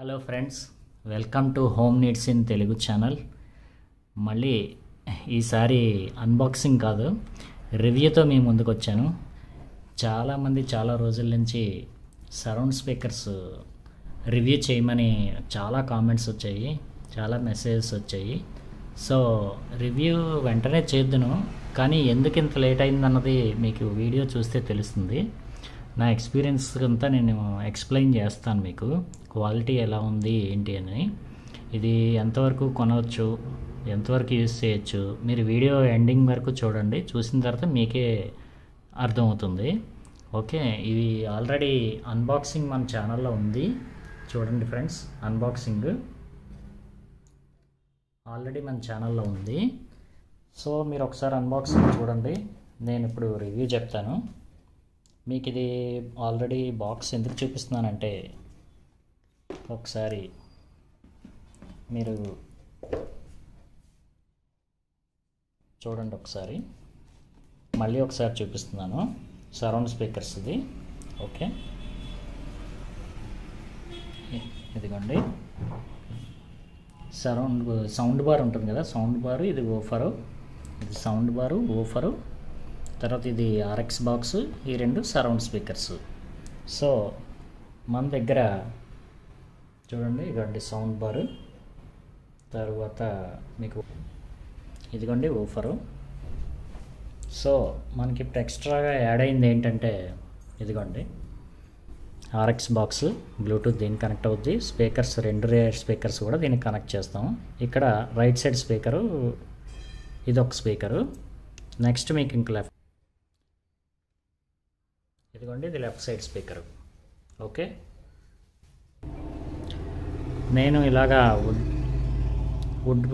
Hello friends, welcome to home needs in Telugu channel. మళ్ళీ ఈసారి unboxing కాదు, రివ్యూతో మీ ముందుకు వచ్చాను. చాలామంది చాలా రోజుల నుంచి సరౌండ్ స్పీకర్స్ రివ్యూ చేయమని చాలా కామెంట్స్ వచ్చాయి, చాలా మెసేజెస్ వచ్చాయి. సో రివ్యూ వెంటనే చేద్దును, కానీ ఎందుకు ఇంత లేట్ అయిందన్నది మీకు వీడియో చూస్తే తెలుస్తుంది. నా ఎక్స్పీరియన్స్ అంతా నేను ఎక్స్ప్లెయిన్ చేస్తాను మీకు, క్వాలిటీ ఎలా ఉంది ఏంటి అని, ఇది ఎంతవరకు కొనవచ్చు, ఎంతవరకు యూజ్ చేయొచ్చు. మీరు వీడియో ఎండింగ్ వరకు చూడండి, చూసిన తర్వాత మీకే అర్థమవుతుంది. ఓకే, ఇది ఆల్రెడీ అన్బాక్సింగ్ మన ఛానల్లో ఉంది, చూడండి ఫ్రెండ్స్. అన్బాక్సింగ్ ఆల్రెడీ మన ఛానల్లో ఉంది. సో మీరు ఒకసారి అన్బాక్సింగ్ చూడండి, నేను ఇప్పుడు రివ్యూ చెప్తాను. మీకు ఇది ఆల్రెడీ బాక్స్ ఎందుకు చూపిస్తున్నానంటే, ఒకసారి మీరు చూడండి, ఒకసారి మళ్ళీ ఒకసారి చూపిస్తున్నాను. సరౌండ్ స్పీకర్స్ ఇది. ఓకే, ఇదిగోండి సౌండ్ బార్ ఉంటుంది కదా, సౌండ్ బారు, ఇది ఓఫరు, ఇది సౌండ్ బారు, ఓఫరు, తర్వాత ఇది ఆర్ఎక్స్ బాక్స్, ఈ రెండు సరౌండ్ స్పీకర్స్. సో మన దగ్గర చూడండి, ఇదిగోండి సౌండ్ బారు, తర్వాత మీకు ఇదిగోండి ఓఫరు. సో మనకి ఇప్పుడు ఎక్స్ట్రాగా యాడ్ అయింది ఏంటంటే, ఇదిగోండి ఆర్ఎక్స్ బాక్స్, బ్లూటూత్ దీనికి కనెక్ట్ అవుద్ది. స్పీకర్స్, రెండు రేర్ స్పీకర్స్ కూడా దీనికి కనెక్ట్ చేస్తాం. ఇక్కడ రైట్ సైడ్ స్పీకరు, ఇది ఒక స్పీకరు. నెక్స్ట్ మీకు ఇంక లెఫ్ట్, ఇదిగోండి ఇది లెఫ్ట్ సైడ్ స్పీకరు. ఓకే, నేను ఇలాగా వుడ్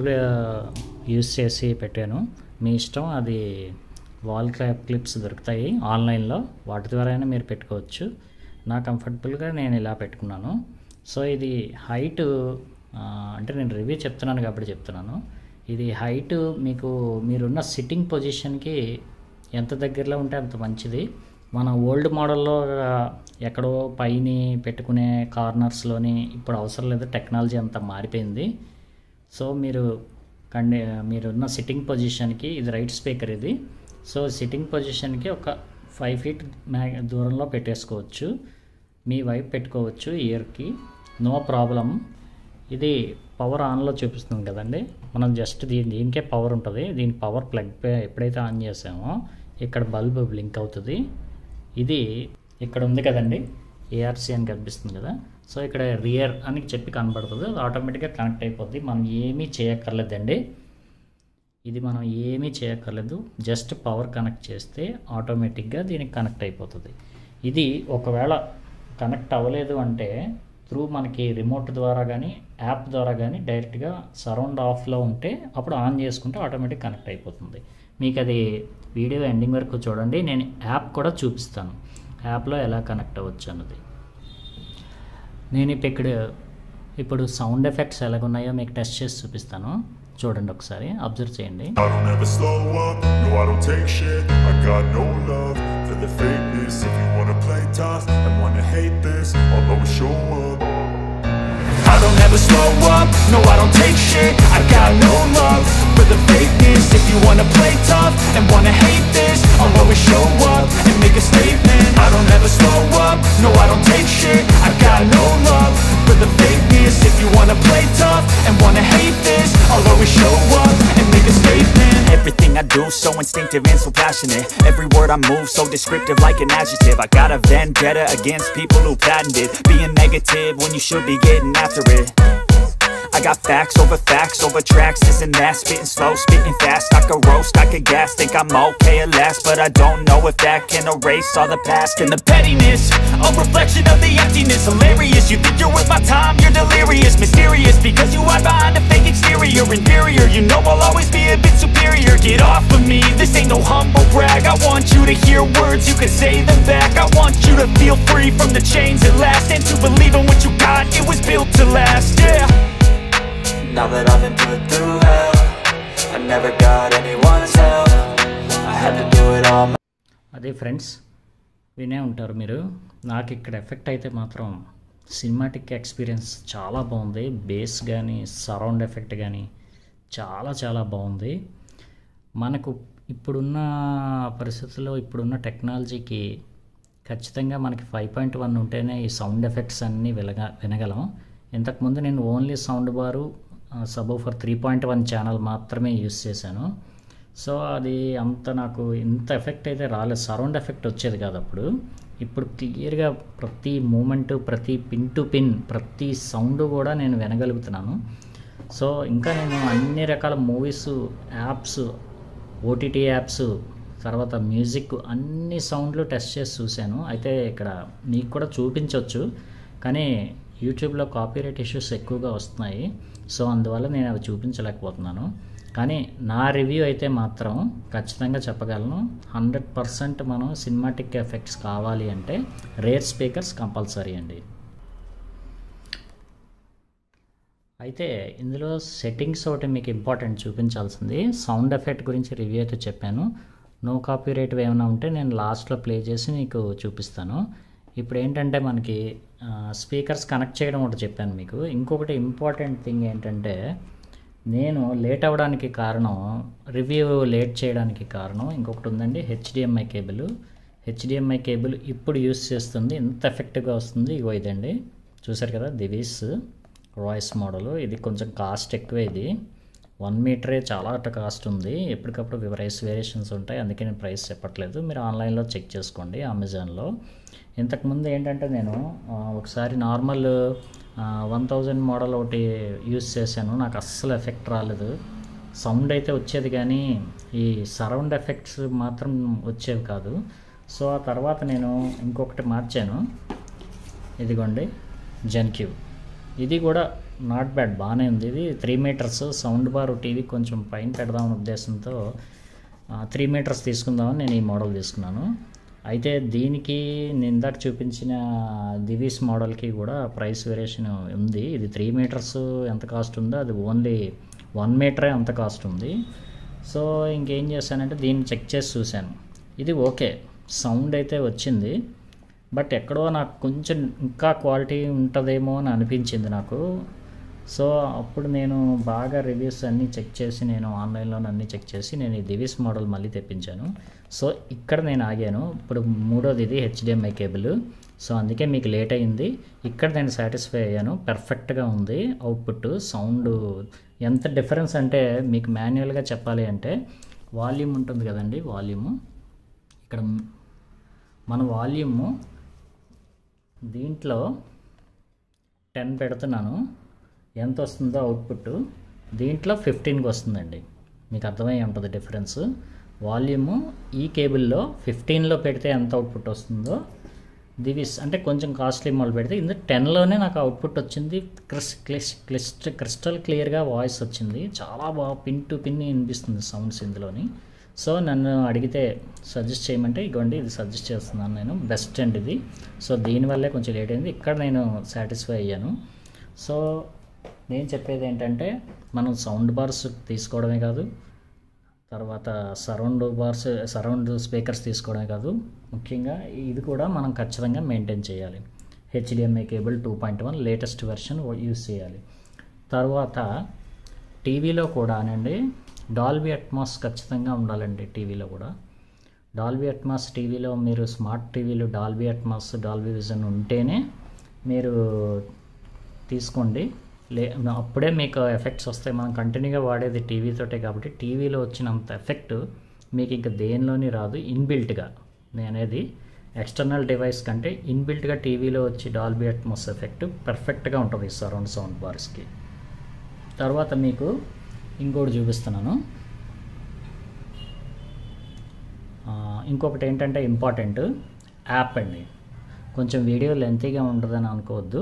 యూజ్ చేసి పెట్టాను, మీ ఇష్టం. అది వాల్ క్లిప్స్ దొరుకుతాయి ఆన్లైన్లో, వాటి ద్వారా అయినా మీరు పెట్టుకోవచ్చు. నా కంఫర్టబుల్గా నేను ఇలా పెట్టుకున్నాను. సో ఇది హైట్, అంటే నేను రివ్యూ చెప్తున్నాను కాబట్టి చెప్తున్నాను. ఇది హైట్ మీకు మీరున్న సిట్టింగ్ పొజిషన్కి ఎంత దగ్గరలో ఉంటే అంత మంచిది. మన ఓల్డ్ మోడల్లో ఎక్కడో పైన పెట్టుకునే కార్నర్స్లోని ఇప్పుడు అవసరం లేదు, టెక్నాలజీ అంతా మారిపోయింది. సో మీరున్న సిట్టింగ్ పొజిషన్కి, ఇది రైట్ స్పీకర్ ఇది. సో సిట్టింగ్ పొజిషన్కి ఒక 5 feet దూరంలో పెట్టేసుకోవచ్చు, మీ వైపు పెట్టుకోవచ్చు ఇయర్కి, నో ప్రాబ్లం. ఇది పవర్ ఆన్లో చూపిస్తుంది కదండి, మనం జస్ట్ దీనికే పవర్ ఉంటుంది. దీని పవర్ ప్లగ్ ఎప్పుడైతే ఆన్ చేసామో ఇక్కడ బల్బ్ బ్లింక్ అవుతుంది. ఇది ఇక్కడ ఉంది కదండి, ఏఆర్సీ అని కనిపిస్తుంది కదా. సో ఇక్కడ రియర్ అని చెప్పి కనబడుతుంది, అది ఆటోమేటిక్గా కనెక్ట్ అయిపోద్ది. మనం ఏమీ చేయక్కర్లేదండి, ఇది మనం ఏమీ చేయక్కర్లేదు, జస్ట్ పవర్ కనెక్ట్ చేస్తే ఆటోమేటిక్గా దీనికి కనెక్ట్ అయిపోతుంది. ఇది ఒకవేళ కనెక్ట్ అవ్వలేదు అంటే మనకి రిమోట్ ద్వారా కానీ యాప్ ద్వారా కానీ డైరెక్ట్గా సరౌండ్ ఆఫ్లో ఉంటే అప్పుడు ఆన్ చేసుకుంటే ఆటోమేటిక్ కనెక్ట్ అయిపోతుంది. మీకు అది వీడియో ఎండింగ్ వరకు చూడండి, నేను యాప్ కూడా చూపిస్తాను, యాప్లో ఎలా కనెక్ట్ అవ్వచ్చు అన్నది. నేను ఇప్పుడు సౌండ్ ఎఫెక్ట్స్ ఎలాగున్నాయో మీకు టెస్ట్ చేసి చూపిస్తాను, చూడండి ఒకసారి, అబ్జర్వ్ చేయండి. I don't ever slow up, no I don't take shit. I got no love for the fakeness. If you wanna play tough and wanna hate this, I'll always show up and make a statement. I don't ever slow up, no I don't take shit. I got no love for the fakeness. If you wanna play tough and wanna hate this, I'll always show up and make a statement. Everything I do so instinctive and so passionate. Every word I move so descriptive like an adjective. I got a vendetta against people who patented being negative when you should be getting after it. I got facts over tracks, this and that. Spitting slow, spitting fast, I could roast, I could gas. Think I'm okay at last, but I don't know if that can erase all the past. And the pettiness, a reflection of the emptiness. Hilarious, you think you're worth my time, you're delirious. Mysterious, because you hide behind a fake exterior. Inferior, you know I'll always be a bit superior. Get off of me, this ain't no humble brag. I want you to hear words, you can say them back. I want you to feel free from the chains at last, and to believe in what you got, it was built to last, yeah. Now that I've been put through hell, I never got anyone's help. I had to do it all. అదే friends, వినే ఉంటారు మీరు. నాకు ఇక్కడ effect అయితే మాత్రం cinematic experience చాలా బాగుంది. బేస్ కానీ సరౌండ్ ఎఫెక్ట్ కానీ చాలా చాలా బాగుంది. మనకు ఇప్పుడున్న పరిస్థితుల్లో ఇప్పుడున్న టెక్నాలజీకి ఖచ్చితంగా మనకి 5.1 ఉంటేనే ఈ సౌండ్ ఎఫెక్ట్స్ అన్నీ వినగలం. ఇంతకుముందు నేను ఓన్లీ సౌండ్ బారు సబూఫర్ 3.1 ఛానల్ మాత్రమే యూస్ చేశాను. సో అది అంత నాకు ఇంత ఎఫెక్ట్ అయితే రాలేదు, సరౌండ్ ఎఫెక్ట్ వచ్చేది కాదు అప్పుడు. ఇప్పుడు క్లియర్గా ప్రతి మూమెంటు, ప్రతి పిన్ టు పిన్, ప్రతి సౌండ్ కూడా నేను వినగలుగుతున్నాను. సో ఇంకా నేను అన్ని రకాల మూవీస్, యాప్స్, ఓటీటీ యాప్స్, తర్వాత మ్యూజిక్ అన్ని సౌండ్లు టెస్ట్ చేసి చూశాను. అయితే ఇక్కడ మీకు కూడా చూపించవచ్చు, కానీ యూట్యూబ్లో కాపీరైట్ ఇష్యూస్ ఎక్కువగా వస్తున్నాయి. సో అందువల్ల నేను అవి చూపించలేకపోతున్నాను. కానీ నా రివ్యూ అయితే మాత్రం ఖచ్చితంగా చెప్పగలను, 100% మనం సినిమాటిక్ ఎఫెక్ట్స్ కావాలి అంటే రేర్ స్పీకర్స్ కంపల్సరీ అండి. అయితే ఇందులో సెట్టింగ్స్ ఒకటి మీకు ఇంపార్టెంట్ చూపించాల్సింది. సౌండ్ ఎఫెక్ట్ గురించి రివ్యూ అయితే చెప్పాను. నో కాపీరైట్ ఏమైనా ఉంటే నేను లాస్ట్లో ప్లే చేసి మీకు చూపిస్తాను. ఇప్పుడు ఏంటంటే మనకి స్పీకర్స్ కనెక్ట్ చేయడం ఒకటి చెప్పాను మీకు. ఇంకొకటి ఇంపార్టెంట్ థింగ్ ఏంటంటే, నేను లేట్ అవ్వడానికి కారణం, రివ్యూ లేట్ చేయడానికి కారణం ఇంకొకటి ఉందండి. హెచ్డిఎంఐ కేబుల్ ఇప్పుడు యూస్ చేస్తుంది, ఎంత ఎఫెక్టివ్గా వస్తుంది. ఇగో ఇదండి, చూసారు కదా, దివీస్ రాయిస్ మోడల్. ఇది కొంచెం కాస్ట్ ఎక్కువే. ఇది 1 మీటరే చాలా కాస్ట్ ఉంది. ఎప్పటికప్పుడు ప్రైస్ వేరియేషన్స్ ఉంటాయి, అందుకే నేను ప్రైస్ చెప్పట్లేదు. మీరు ఆన్లైన్లో చెక్ చేసుకోండి, అమెజాన్లో. ఇంతకుముందు ఏంటంటే నేను ఒకసారి నార్మల్ 1000 మోడల్ ఒకటి యూస్ చేశాను. నాకు అస్సలు ఎఫెక్ట్ రాలేదు. సౌండ్ అయితే వచ్చేది కానీ ఈ సరౌండ్ ఎఫెక్ట్స్ మాత్రం వచ్చేవి కాదు. సో ఆ తర్వాత నేను ఇంకొకటి మార్చాను. ఇదిగోండి జెన్క్యూ. ఇది కూడా నాట్ బ్యాడ్, బాగానే ఉంది. ఇది 3 మీటర్స్ సౌండ్ బార్. టీవీ కొంచెం పైన పెడదామని ఉద్దేశంతో 3 మీటర్స్ తీసుకుందామని నేను ఈ మోడల్ తీసుకున్నాను. అయితే దీనికి నేను ఇందాక చూపించిన దివీస్ మోడల్కి కూడా ప్రైస్ వేరియేషన్ ఉంది. ఇది 3 మీటర్స్ ఎంత కాస్ట్ ఉందో అది ఓన్లీ 1 మీటరే అంత కాస్ట్ ఉంది. సో ఇంకేం చేశానంటే దీన్ని చెక్ చేసి చూశాను. ఇది ఓకే, సౌండ్ అయితే వచ్చింది, బట్ ఎక్కడో నాకు కొంచెం ఇంకా క్వాలిటీ ఉంటుందేమో అని అనిపించింది నాకు. సో అప్పుడు నేను బాగా రివ్యూస్ అన్నీ చెక్ చేసి, నేను ఆన్లైన్లో అన్నీ చెక్ చేసి నేను ఈ దివీస్ మోడల్ మళ్ళీ తెప్పించాను. సో ఇక్కడ నేను ఆగాను. ఇప్పుడు మూడోది ఇది హెచ్డిఎంఐ కేబుల్. సో అందుకే మీకు లేట్ అయింది. ఇక్కడ నేను సాటిస్ఫై అయ్యాను, పర్ఫెక్ట్గా ఉంది అవుట్పుట్. సౌండ్ ఎంత డిఫరెన్స్ అంటే మీకు మాన్యువల్గా చెప్పాలి అంటే, వాల్యూమ్ ఉంటుంది కదండి, వాల్యూము. ఇక్కడ మన వాల్యూము దీంట్లో 10 పెడుతున్నాను, ఎంత వస్తుందో అవుట్పుట్ దీంట్లో 15కి వస్తుందండి. మీకు అర్థమై ఉంటుంది డిఫరెన్స్. వాల్యూము ఈ కేబుల్లో 15లో పెడితే ఎంత అవుట్పుట్ వస్తుందో, దివిస్ అంటే కొంచెం కాస్ట్లీ మోడల్ పెడితే ఇందులో 10లోనే నాకు అవుట్పుట్ వచ్చింది. క్రిస్టల్ క్లియర్గా వాయిస్ వచ్చింది, చాలా బాగా పిన్ టు పిన్ వినిపిస్తుంది సౌండ్స్ ఇందులోని. సో నన్ను అడిగితే సజెస్ట్ చేయమంటే ఇగోండి ఇది సజెస్ట్ చేస్తున్నాను నేను, బెస్ట్ అండి ఇది. సో దీనివల్లే కొంచెం లేట్ అయింది, ఇక్కడ నేను సాటిస్ఫై అయ్యాను. సో నేను చెప్పేది ఏంటంటే, మనం సౌండ్ బార్స్ తీసుకోవడమే కాదు, తర్వాత సరౌండ్ స్పీకర్స్ తీసుకోవడమే కాదు, ముఖ్యంగా ఇది కూడా మనం ఖచ్చితంగా మెయింటైన్ చేయాలి. HDMI cable 2.1 latest version use చేయాలి. తర్వాత టీవీలో కూడా అనండి, డాల్బీ అట్మాస్ ఖచ్చితంగా ఉండాలండి. టీవీలో కూడా డాల్బీ అట్మాస్, టీవీలో మీరు స్మార్ట్ టీవీలు డాల్బీ అట్మాస్, డాల్బీ విజన్ ఉంటేనే మీరు తీసుకోండి. అప్పుడే మీకు ఎఫెక్ట్స్ వస్తాయి. మనం కంటిన్యూగా వాడేది టీవీతోటే కాబట్టి టీవీలో వచ్చినంత ఎఫెక్ట్ మీకు ఇంకా దేనిలోని రాదు. ఇన్బిల్ట్గా నేను అనేది ఎక్స్టర్నల్ డివైస్ కంటే ఇన్బిల్ట్గా టీవీలో వచ్చి డాల్బీ అట్మాస్ ఎఫెక్ట్ పర్ఫెక్ట్గా ఉంటుంది సరౌండ్ సౌండ్ బార్స్కి. తర్వాత మీకు ఇంకోటి చూపిస్తున్నాను. ఇంకొకటి ఏంటంటే ఇంపార్టెంట్ యాప్ అండి. కొంచెం వీడియో లెంతీగా ఉంటుందని అనుకోవద్దు,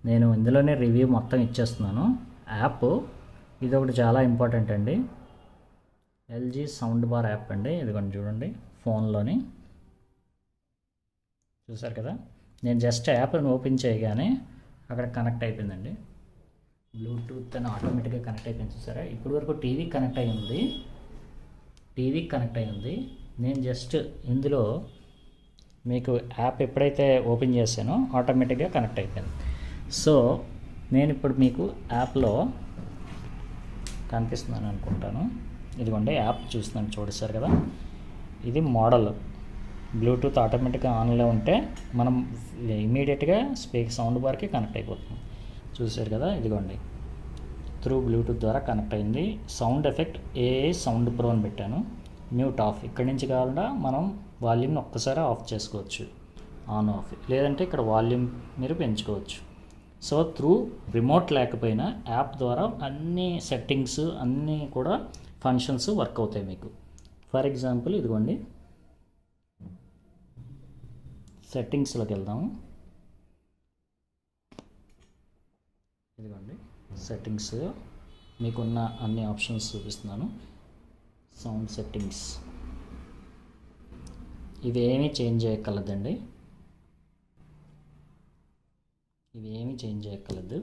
నేను ఇందులోనే రివ్యూ మొత్తం ఇచ్చేస్తున్నాను. యాప్ ఇది ఒకటి చాలా ఇంపార్టెంట్ అండి. ఎల్జీ సౌండ్ బార్ యాప్ అండి. ఇదిగోండి చూడండి, ఫోన్లోని చూసారు కదా. నేను జస్ట్ యాప్ని ఓపెన్ చేయగానే అక్కడ కనెక్ట్ అయిపోయిందండి. బ్లూటూత్ అని ఆటోమేటిక్గా కనెక్ట్ అయిపోయింది చూసారా. ఇప్పటి వరకు టీవీకి కనెక్ట్ అయి ఉంది. నేను జస్ట్ ఇందులో మీకు యాప్ ఎప్పుడైతే ఓపెన్ చేశానో ఆటోమేటిక్గా కనెక్ట్ అయిపోయింది. సో నేను ఇప్పుడు మీకు యాప్లో కనిపిస్తున్నాను అనుకుంటాను. ఇదిగోండి యాప్ చూస్తున్నాను, చూడేశారు కదా. ఇది మోడల్ బ్లూటూత్ ఆటోమేటిక్గా ఆన్లో ఉంటే మనం ఇమీడియట్గా సౌండ్ బార్కి కనెక్ట్ అయిపోతుంది. చూసారు కదా, ఇదిగోండి త్రూ బ్లూటూత్ ద్వారా కనెక్ట్ అయింది. Sound effect AI sound pro అని పెట్టాను. మ్యూట్ ఆఫ్, ఇక్కడి నుంచి కావాలంటే మనం వాల్యూమ్ని ఒక్కసారి ఆఫ్ చేసుకోవచ్చు, ఆన్ ఆఫ్, లేదంటే ఇక్కడ వాల్యూమ్ మీరు పెంచుకోవచ్చు. సో త్రూ రిమోట్ లేకపోయినా యాప్ ద్వారా అన్ని సెట్టింగ్స్ అన్నీ కూడా ఫంక్షన్స్ వర్క్ అవుతాయి మీకు. ఫర్ ఎగ్జాంపుల్ ఇదిగోండి సెట్టింగ్స్లోకి వెళ్దాము. ఇదిగోండి సెట్టింగ్స్ మీకున్న అన్ని ఆప్షన్స్ చూపిస్తున్నాను. సౌండ్ సెట్టింగ్స్ ఇవేమీ చేంజ్ చేయక్కర్లేదండి, ఇవేమీ చేంజ్ చేయక్కర్లేదు.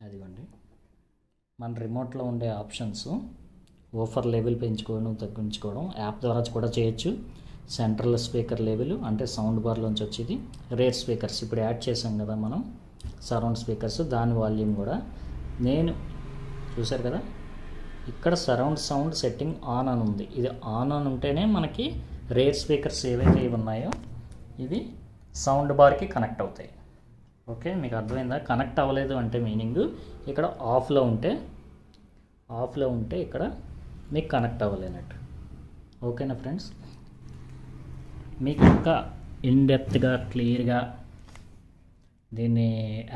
అదిగోండి మన రిమోట్లో ఉండే ఆప్షన్స్ ఓఫర్ లెవెల్ పెంచుకోవడం తగ్గించుకోవడం యాప్ ద్వారా కూడా చేయొచ్చు. సెంట్రల్ స్పీకర్ లెవెల్ అంటే సౌండ్ బార్లోంచి వచ్చేది. రేర్ స్పీకర్స్ ఇప్పుడు యాడ్ చేసాం కదా మనం, సరౌండ్ స్పీకర్స్, దాని వాల్యూమ్ కూడా నేను చూసారు కదా, ఇక్కడ సరౌండ్ సౌండ్ సెట్టింగ్ ఆన్ అని ఉంది. ఇది ఆన్ అని ఉంటేనే మనకి రేర్ స్పీకర్స్ ఏవైతే ఇవి ఉన్నాయో ఇవి సౌండ్ బార్కి కనెక్ట్ అవుతాయి. ఓకే, మీకు అర్థమైందా? కనెక్ట్ అవ్వలేదు అంటే మీనింగ్ ఇక్కడ ఆఫ్లో ఉంటే ఇక్కడ మీకు కనెక్ట్ అవ్వలేనట్టు. ఓకేనా ఫ్రెండ్స్? మీకు ఇంకా ఇన్డెప్త్గా క్లియర్గా దీన్ని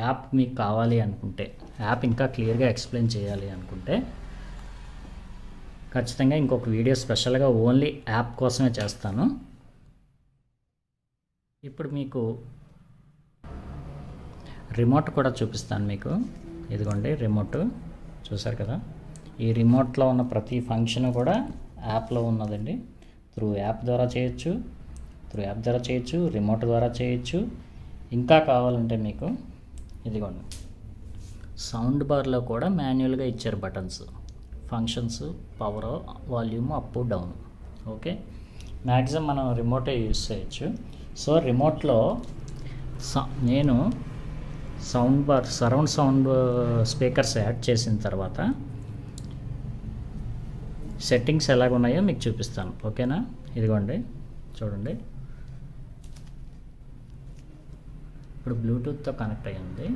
యాప్ మీకు కావాలి అనుకుంటే, యాప్ ఇంకా క్లియర్గా ఎక్స్ప్లెయిన్ చేయాలి అనుకుంటే ఖచ్చితంగా ఇంకొక వీడియో స్పెషల్గా ఓన్లీ యాప్ కోసమే చేస్తాను. ఇప్పుడు మీకు రిమోట్ కూడా చూపిస్తాను మీకు. ఇదిగోండి రిమోట్, చూసారు కదా. ఈ రిమోట్లో ఉన్న ప్రతి ఫంక్షన్ కూడా యాప్లో ఉన్నదండి. త్రూ యాప్ ద్వారా చేయొచ్చు, రిమోట్ ద్వారా చేయొచ్చు. ఇంకా కావాలంటే మీకు ఇదిగోండి సౌండ్ బార్లో కూడా మాన్యువల్గా ఇచ్చారు buttons, functions, power, volume, up down. Okay, maximum మనం రిమోటే యూజ్ చేయొచ్చు. సో రిమోట్లో నేను sound bar surround sound speakers add చేసిన తర్వాత సెట్టింగ్స్ ఎలాగున్నాయో మీకు చూపిస్తాను. ఓకేనా? ఇదిగోండి చూడండి, ఇప్పుడు బ్లూటూత్తో కనెక్ట్ అయ్యింది.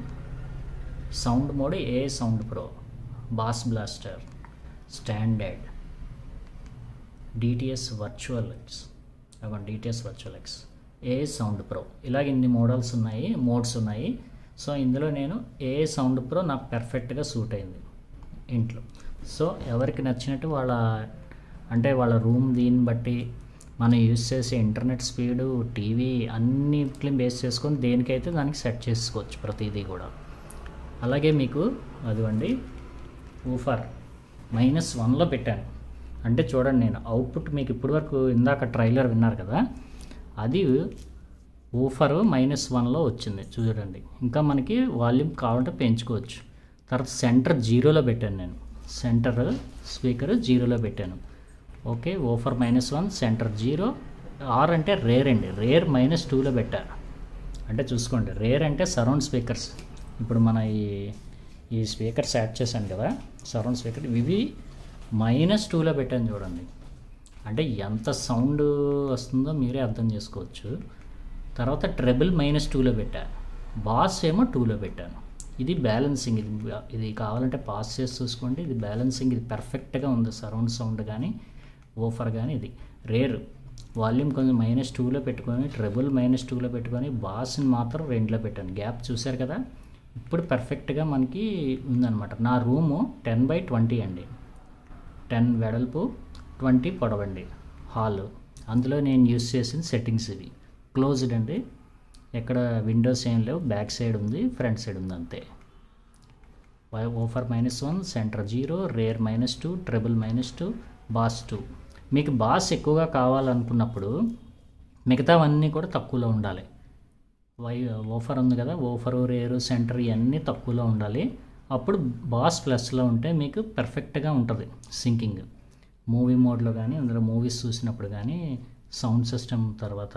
Sound mode A sound pro, bass blaster, standard, DTS virtual X, DTS virtual X, A sound pro, ఇలాగ ఇన్ని మోడ్స్ ఉన్నాయి. సో ఇందులో నేను ఏ సౌండ్ ప్రో నాకు పర్ఫెక్ట్గా సూట్ అయింది ఇంట్లో. సో ఎవరికి నచ్చినట్టు వాళ్ళ రూమ్ దీన్ని బట్టి మనం యూజ్ చేసే ఇంటర్నెట్ స్పీడు, టీవీ అన్నిటిని బేస్ చేసుకొని దేనికైతే దానికి సెట్ చేసుకోవచ్చు ప్రతిదీ కూడా. అలాగే మీకు అదిగోండి ఊఫర్ -1లో పెట్టాను. అంటే చూడండి, నేను అవుట్పుట్ మీకు ఇప్పటి వరకు ఇందాక ట్రైలర్ విన్నారు కదా, అది ఊఫర్ -1లో వచ్చింది చూడండి. ఇంకా మనకి వాల్యూమ్ కావాలంటే పెంచుకోవచ్చు. తర్వాత సెంటర్ 0లో పెట్టాను నేను, సెంటర్ స్పీకర్ 0లో పెట్టాను. Okay, woofer -1, centre 0. ఆర్ అంటే రేర్ అండి, రేర్ -2లో పెట్టారు. అంటే చూసుకోండి, రేర్ అంటే సరౌండ్ స్పీకర్స్. ఇప్పుడు మన ఈ స్పీకర్స్ యాడ్ చేశాను కదా సరౌండ్ స్పీకర్, ఇవి -2లో పెట్టాను చూడండి. అంటే ఎంత సౌండ్ వస్తుందో మీరే అర్థం చేసుకోవచ్చు. తర్వాత ట్రెబుల్ -2లో పెట్టాను, బాస్ ఏమో 2లో పెట్టాను. ఇది బ్యాలెన్సింగ్, ఇది కావాలంటే పాస్ చేసి చూసుకోండి. ఇది బ్యాలెన్సింగ్, ఇది పర్ఫెక్ట్గా ఉంది. సరౌండ్ సౌండ్ కానీ ఓఫర్ కానీ. ఇది రేర్ వాల్యూమ్ కొంచెం -2లో పెట్టుకొని, ట్రెబుల్ -2లో పెట్టుకొని, బాస్ని మాత్రం 2లో పెట్టాను. గ్యాప్ చూశారు కదా, ఇప్పుడు పర్ఫెక్ట్గా మనకి ఉందన్నమాట. నా రూము 10x20 అండి, 10 వెడల్పు 20 పొడవండి హాల్. అందులో నేను యూస్ చేసిన సెట్టింగ్స్ ఇవి. క్లోజ్డ్ అండి, ఎక్కడ విండోస్ ఏం లేవు, బ్యాక్ సైడ్ ఉంది, ఫ్రంట్ సైడ్ ఉంది అంతే. Woofer -1, centre 0, rare -2, treble -2, boss 2. మీకు బాస్ ఎక్కువగా కావాలనుకున్నప్పుడు మిగతావన్నీ కూడా తక్కువలో ఉండాలి. ఓఫర్ ఉంది కదా, ఓఫరు, రేరు, సెంటర్ ఇవన్నీ తక్కువలో ఉండాలి. అప్పుడు బాస్ ప్లస్లో ఉంటే మీకు పర్ఫెక్ట్గా ఉంటుంది సింకింగ్. మూవీ మోడ్లో కానీ, అందులో మూవీస్ చూసినప్పుడు కానీ, సౌండ్ సిస్టమ్ తర్వాత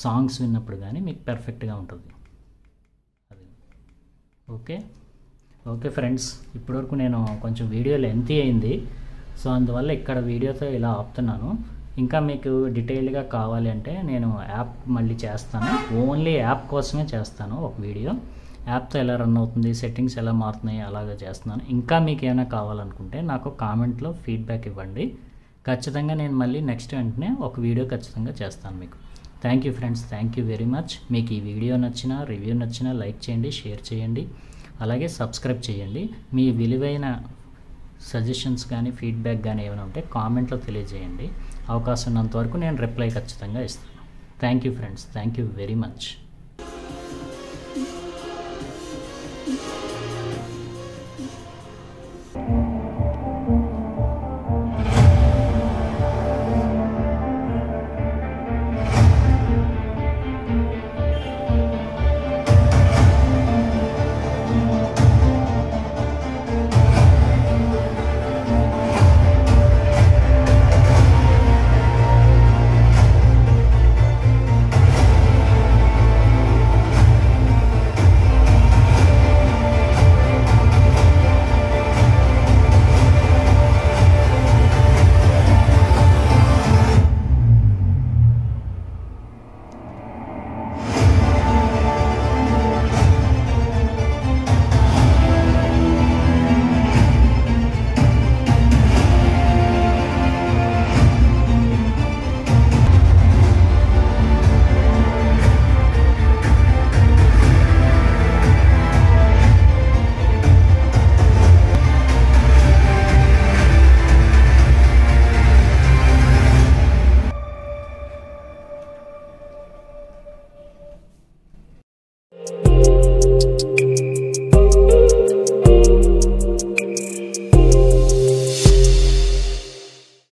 సాంగ్స్ విన్నప్పుడు కానీ మీకు పర్ఫెక్ట్గా ఉంటుంది. అది ఓకే ఫ్రెండ్స్, ఇప్పటివరకు నేను కొంచెం వీడియో లెంతీ అయింది, సో అందువల్ల ఇక్కడ వీడియోతో ఇలా ఆపుతున్నాను. ఇంకా మీకు డీటెయిల్గా కావాలి అంటే నేను యాప్ మళ్ళీ చేస్తాను, ఓన్లీ యాప్ కోసమే చేస్తాను ఒక వీడియో. యాప్తో ఎలా రన్ అవుతుంది, సెట్టింగ్స్ ఎలా మారుతున్నాయి అలాగే చేస్తున్నాను. ఇంకా మీకు ఏమైనా కావాలనుకుంటే నాకు కామెంట్లో ఫీడ్బ్యాక్ ఇవ్వండి, ఖచ్చితంగా నేను మళ్ళీ నెక్స్ట్ వెంటనే ఒక వీడియో ఖచ్చితంగా చేస్తాను మీకు. Thank you friends, thank you very much. మీకు ఈ వీడియో నచ్చినా, రివ్యూ నచ్చినా లైక్ చేయండి, షేర్ చేయండి, అలాగే సబ్స్క్రైబ్ చేయండి. మీ విలువైన సజెషన్స్ కానీ ఫీడ్బ్యాక్ కానీ ఏమైనా ఉంటే కామెంట్లో తెలియజేయండి. అవకాశం ఉన్నంత వరకు నేను రిప్లై ఖచ్చితంగా ఇస్తాను. Thank you friends, thank you very much.